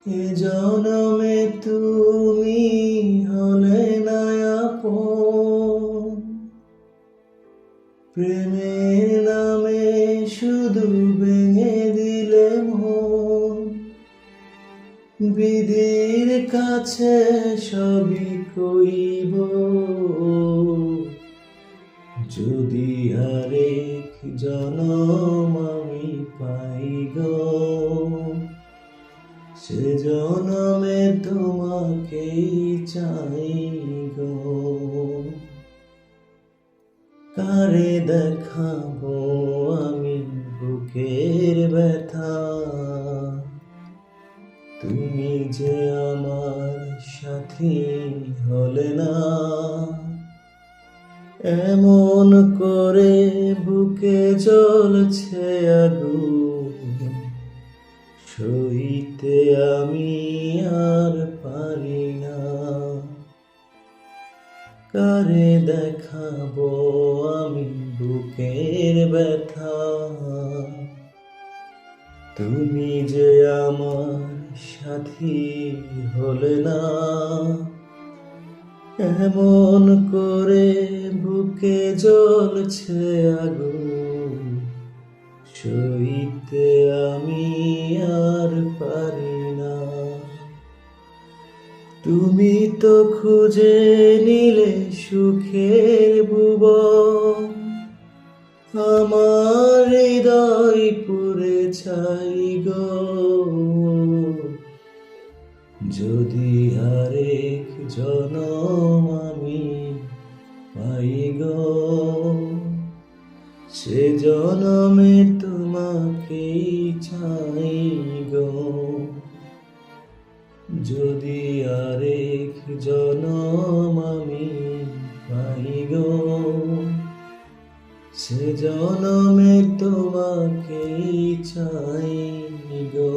এ জনমে তুমি হলে না আপন, প্রেমের নামে শুধু ভেঙে দিলে মন। বিধির কাছে সবই কইব, যদি আরেক জনম আমি পাই গো, সে জনমে তোমাকেই চাই গো। কারে দেখাবো আমি বুকের ব্যথা, তুমি যে আমার সাথী হলে না। এমন করে বুকে জ্বলছে আগুন, সইতে আমি আর পারি না। কারে দেখাবো আমি বুকের ব্যথা, তুমি যে আমার সাথী হলে না। এমন করে বুকে জ্বলছে আগুন, সইতে আমি আর পারি না। তুমি তো খুঁজে নিলে সুখের ভুবন, আমার হৃদয় পুড়ে ছাই গো। যদি আরেক জনম আমি পাই গো, সে জনমে তোমাকেই চাই গো। যদি আরেক জনম আমি পাই গো, সে জনমে তোমাকেই চাই গো।